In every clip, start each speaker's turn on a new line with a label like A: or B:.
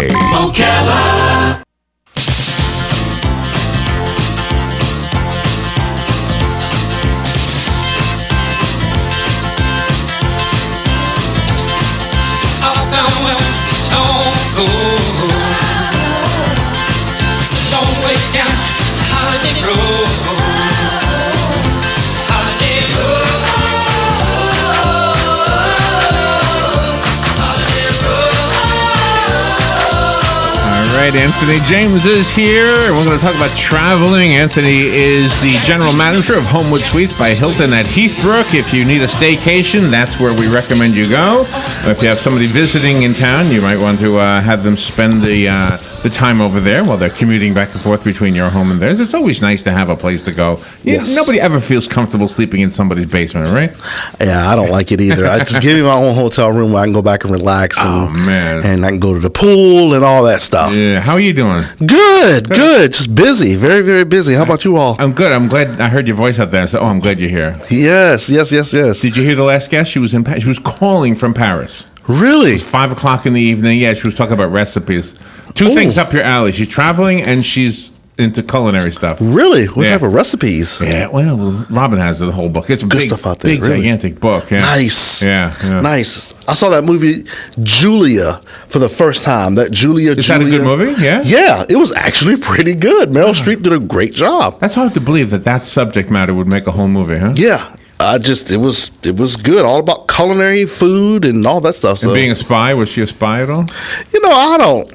A: Ocala. Off down west, don't go. It's a long way down Holiday Road. Holiday Road. Holiday Road.
B: All right, Anthony James is here. We're going to talk about traveling. Anthony is the general manager of Homewood Suites by Hilton at Heathbrook. If you need a staycation, that's where we recommend you go. If you have somebody visiting in town, you might want to have them spend the time over there while they're commuting back and forth between your home and theirs. It's always nice to have a place to go.
C: Yes.
B: Nobody ever feels comfortable sleeping in somebody's basement, right?
C: Yeah, I don't like it either. I just give me my own hotel room where I can go back and relax. And I can go to the pool and all that stuff.
B: Yeah. How are you doing?
C: Good. Just busy. Very, very busy. How about you all?
B: I'm good. I'm glad I heard your voice out there. I said, I'm glad you're here.
C: Yes.
B: Did you hear the last guest? She was she was calling from Paris.
C: Really?
B: 5 o'clock in the evening. Yeah, she was talking about recipes. Two things up your alley. She's traveling and she's into culinary stuff.
C: Really? What type of recipes?
B: Yeah, well, Robin has the whole book. It's a
C: Good
B: big,
C: stuff out there,
B: big
C: really.
B: gigantic book. Yeah.
C: Nice.
B: Yeah.
C: Nice. I saw that movie Julia for the first time. Is
B: that a good movie? Yeah?
C: Yeah, it was actually pretty good. Meryl Streep did a great job.
B: That's hard to believe that subject matter would make a whole movie, huh?
C: Yeah. It was good. All about culinary, food, and all that stuff.
B: And being a spy, was she a spy at all?
C: I don't.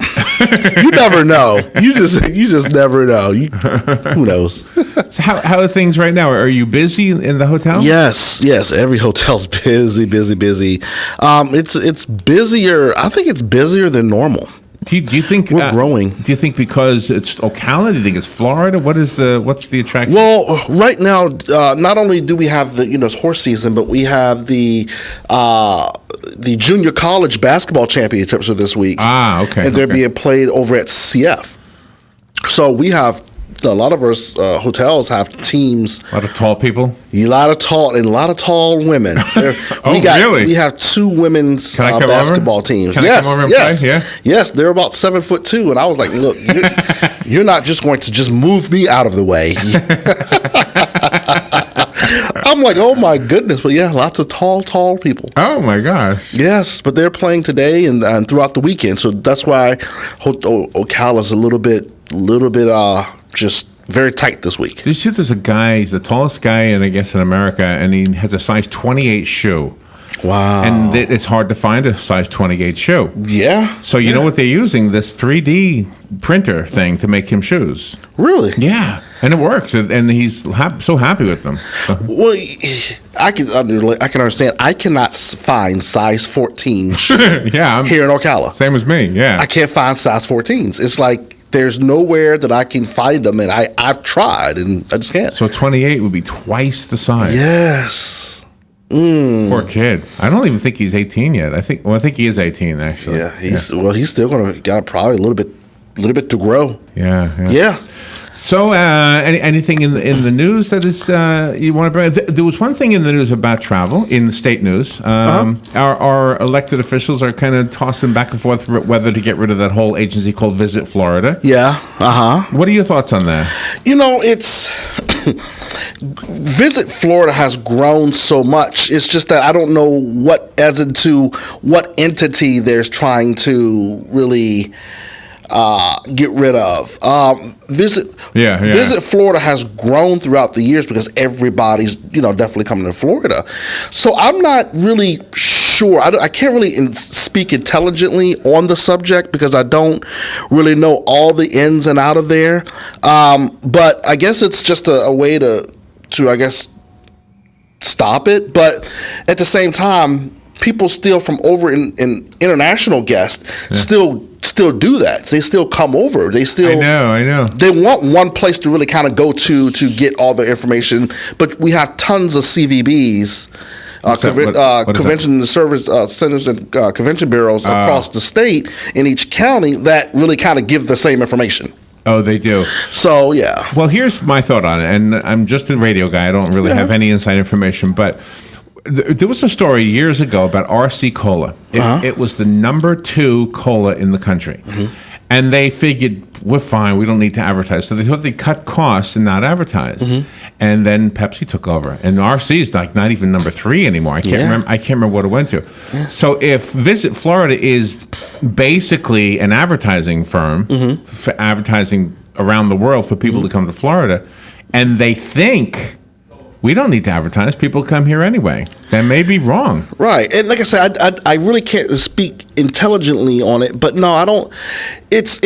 C: You never know. You just never know. Who knows?
B: So how are things right now? Are you busy in the hotel?
C: Yes. Every hotel's busy. It's busier. I think it's busier than normal.
B: Do you think
C: we're growing?
B: Do you think because it's Ocala? Do you think it's Florida? What's the attraction?
C: Well, right now, not only do we have the it's horse season, but we have the junior college basketball championships are this week.
B: Okay.
C: And they're being played over at CF. So we have a lot of our hotels have teams.
B: A lot of tall people.
C: A lot of tall women.
B: Really?
C: We have two women's basketball teams.
B: Can I come over and play? Yeah.
C: Yes, they're about 7'2", and I was like, look, you're not just going to just move me out of the way. I'm like, oh my goodness, but yeah, lots of tall people.
B: Oh my gosh.
C: Yes, but they're playing today and throughout the weekend, so that's why Ocala's a little bit just very tight this week.
B: Did you see there's a guy, he's the tallest guy in America, and he has a size 28 shoe.
C: Wow.
B: And it's hard to find a size 28 shoe.
C: Yeah.
B: So you know what they're using? This 3D printer thing to make him shoes.
C: Really?
B: Yeah. And it works. And he's so happy with them.
C: Well, I can understand. I cannot find size 14 here in Ocala.
B: Same as me, yeah.
C: I can't find size 14s. It's like there's nowhere that I can find them, and I've tried, and I just can't.
B: So 28 would be twice the size.
C: Yes.
B: Poor kid. I don't even think he's 18 yet. I think he is 18 actually.
C: Yeah, he's still got probably a little bit to grow.
B: Yeah. So, anything in the news that is you want to bring? There was one thing in the news about travel in the state news. Our elected officials are kind of tossing back and forth whether to get rid of that whole agency called Visit Florida.
C: Yeah.
B: What are your thoughts on that?
C: It's Visit Florida has grown so much. It's just that I don't know what entity there's trying to really get rid of. Visit Florida has grown throughout the years because everybody's definitely coming to Florida. So I'm not really sure. I can't really speak intelligently on the subject because I don't really know all the ins and out of there. But I guess it's just a way to I guess stop it. But at the same time, people still from over in international guests still do that. They still come over. They still
B: I know.
C: They want one place to really kind of go to get all their information. But we have tons of CVBs. Convention Service Centers and Convention Bureaus across the state in each county that really kind of give the same information.
B: Oh, they do.
C: So, yeah.
B: Well, here's my thought on it, and I'm just a radio guy. I don't really have any inside information, but There was a story years ago about RC Cola. It was the number 2 cola in the country. And they figured, we're fine, we don't need to advertise. So they thought they'd cut costs and not advertise. And then Pepsi took over. And RC is like not even number 3 anymore. I can't remember what it went to. So if Visit Florida is basically an advertising firm for advertising around the world for people to come to Florida, and they think we don't need to advertise, people come here anyway, that may be wrong.
C: Right. And like I said, I really can't speak intelligently on it, but no, I don't. It's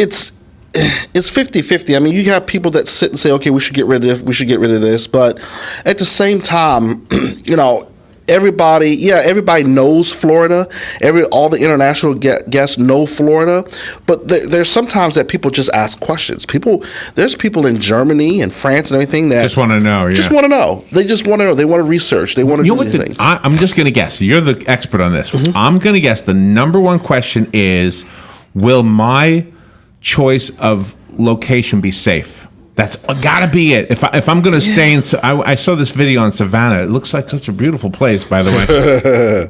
C: 50-50. I mean, you have people that sit and say, okay, we should get rid of this. But at the same time, everybody knows Florida. All the international guests know Florida, but there's sometimes that people just ask questions. There's people in Germany and France and everything that
B: just want to know. Yeah.
C: Just want to know. They just want to know. They want to research. They want to do things.
B: I'm just going to guess. You're the expert on this. I'm going to guess the number one question is, will my choice of location be safe? That's gotta be it. If I'm going to stay in, I saw this video on Savannah. It looks like such a beautiful place, by the way.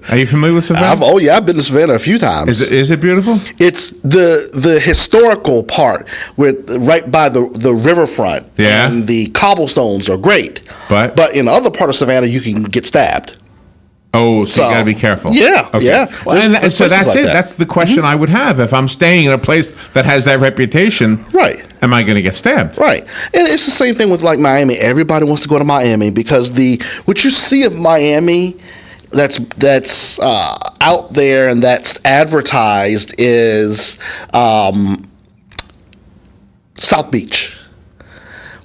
B: Are you familiar with Savannah?
C: I've been to Savannah a few times.
B: Is it beautiful?
C: It's the historical part, right by the riverfront.
B: Yeah.
C: And the cobblestones are great.
B: But
C: in the other part of Savannah, you can get stabbed.
B: Oh, so you got to be careful.
C: Yeah,
B: okay.
C: Yeah.
B: Well, so that's like it. That's the question I would have if I'm staying in a place that has that reputation.
C: Right.
B: Am I going to get stabbed?
C: Right. And it's the same thing with like Miami. Everybody wants to go to Miami because what you see of Miami that's out there and that's advertised is South Beach,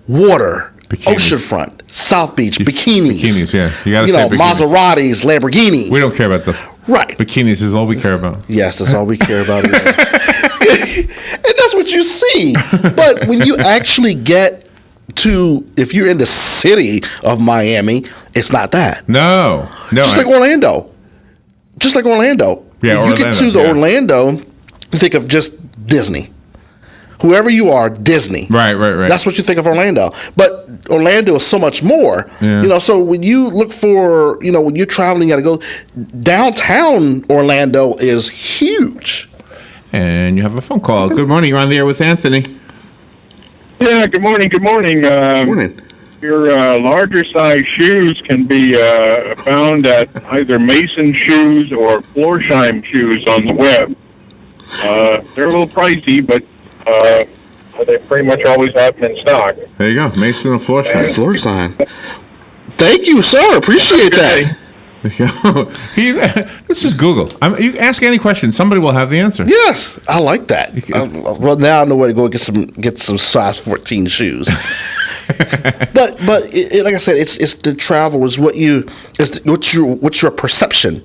C: water. Bikinis. Oceanfront, South Beach, bikinis.
B: Bikinis, yeah. You got to say bikinis.
C: Maseratis, Lamborghinis.
B: We don't care about this.
C: Right.
B: Bikinis is all we care about.
C: Yes, that's all we care about. And that's what you see. But when you actually get if you're in the city of Miami, it's not that.
B: No.
C: Just like Orlando.
B: Yeah,
C: if you get to Orlando, you think of just Disney. Whoever you are, Disney.
B: Right.
C: That's what you think of Orlando. But Orlando is so much more.
B: Yeah.
C: So when you look for, when you're traveling, you got to go. Downtown Orlando is huge.
B: And you have a phone call. Good morning. You're on the air with Anthony.
D: Yeah, good morning. Good morning.
C: Morning.
D: Your larger size shoes can be found at either Mason Shoes or Florsheim Shoes on the web. They're a little pricey, but they pretty much always have them in stock.
B: There you go, Mason and
C: Florsheim. Thank you, sir. Appreciate that.
B: This is Google. You ask any question, somebody will have the answer.
C: Yes, I like that. Well, now I know where to go get some size 14 shoes. but like I said, it's the travel is what your perception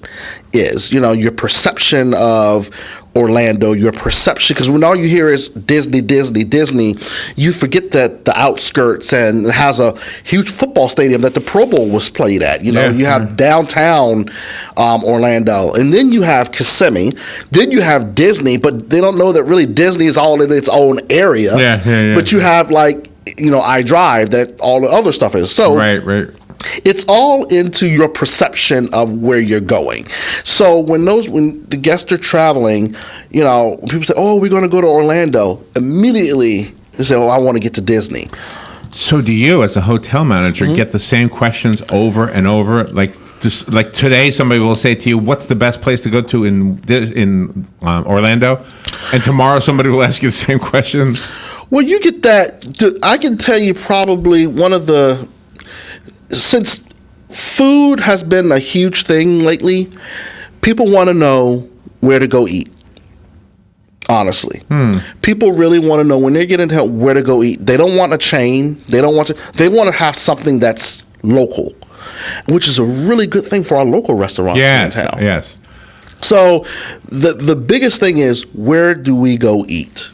C: is. Your perception of Orlando, your perception, because when all you hear is Disney, you forget that the outskirts and it has a huge football stadium that the Pro Bowl was played at. You have downtown Orlando, and then you have Kissimmee, then you have Disney, but they don't know that really Disney is all in its own area.
B: Yeah.
C: But you have iDrive that all the other stuff is. So
B: right.
C: It's all into your perception of where you're going. So when the guests are traveling, people say, "Oh, we're going to go to Orlando." Immediately they say, "Oh, I want to get to Disney."
B: So do you, as a hotel manager, get the same questions over and over? Like today, somebody will say to you, "What's the best place to go to in Orlando?" And tomorrow, somebody will ask you the same question.
C: Well, you get that. I can tell you probably since food has been a huge thing lately, people want to know where to go eat. Honestly, people really want to know when they're getting help where to go eat. They don't want a chain. They want to have something that's local, which is a really good thing for our local restaurants in town.
B: Yes.
C: So the biggest thing is, where do we go eat?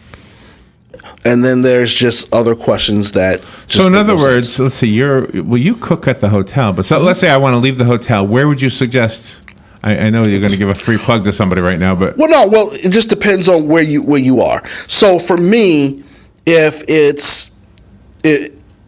C: And then there's just other questions that.
B: So in other words, let's say you cook at the hotel, but let's say I want to leave the hotel. Where would you suggest? I know you're going to give a free plug to somebody right now, but
C: it just depends on where you are. So for me, if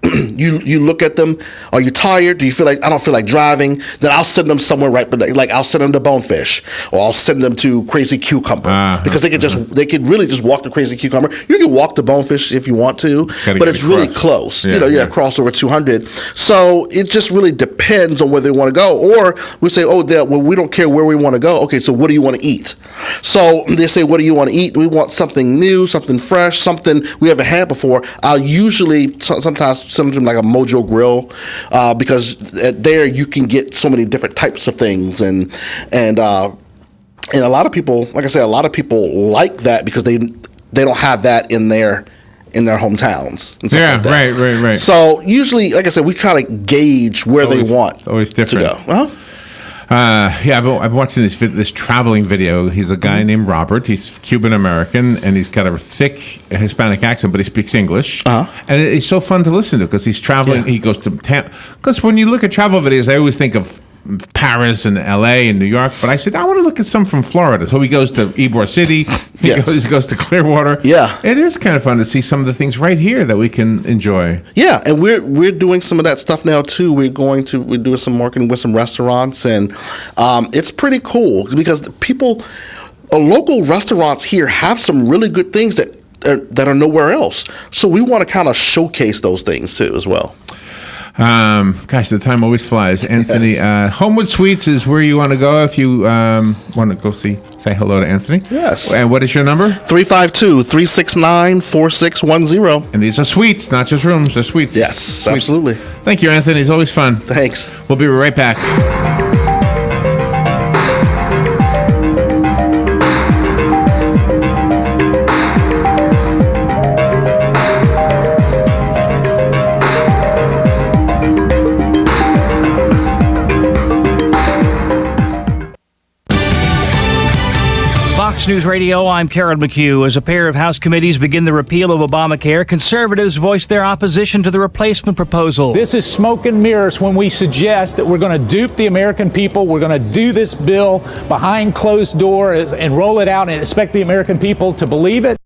C: you look at them. Are you tired? Do you feel like I don't feel like driving? Then I'll send them somewhere right, but like I'll send them to Bonefish, or I'll send them to Crazy Cucumber because they could really just walk to Crazy Cucumber. You can walk to Bonefish if you want to, but it's really close. Cross over 200. So it just really depends on where they want to go. Or we say, we don't care where we want to go. Okay, so what do you want to eat? So they say, what do you want to eat? We want something new, something fresh, something we haven't had before. I'll usually sometimes something like a Mojo Grill, because there you can get so many different types of things, and a lot of people, like I said, a lot of people like that because they don't have that in their hometowns. And stuff like that.
B: Right.
C: So usually, like I said, we try to gauge where they want
B: always different.
C: to go. Uh-huh.
B: I've been watching this traveling video. He's a guy named Robert. He's Cuban American, and he's got a thick Hispanic accent, but he speaks English. And it's so fun to listen to because he's traveling. Yeah. He goes to because when you look at travel videos, I always think of Paris and LA and New York, but I said I want to look at some from Florida. So he goes to Ybor City. He goes to Clearwater.
C: Yeah,
B: it is kind of fun to see some of the things right here that we can enjoy.
C: Yeah, and we're doing some of that stuff now too. We're doing some marketing with some restaurants, and it's pretty cool because local restaurants here have some really good things that are nowhere else. So we want to kind of showcase those things too as well.
B: Gosh, the time always flies. Anthony, Homewood Suites is where you want to go if you want to go say hello to Anthony.
C: Yes.
B: And what is your number?
C: 352-369-4610.
B: And these are suites, not just rooms. They're suites.
C: Yes,
B: suites.
C: Absolutely.
B: Thank you, Anthony. It's always fun.
C: Thanks.
B: We'll be right back.
E: Fox News Radio, I'm Karen McHugh. As a pair of House committees begin the repeal of Obamacare, conservatives voiced their opposition to the replacement proposal.
F: This is smoke and mirrors when we suggest that we're going to dupe the American people. We're going to do this bill behind closed doors and roll it out and expect the American people to believe it.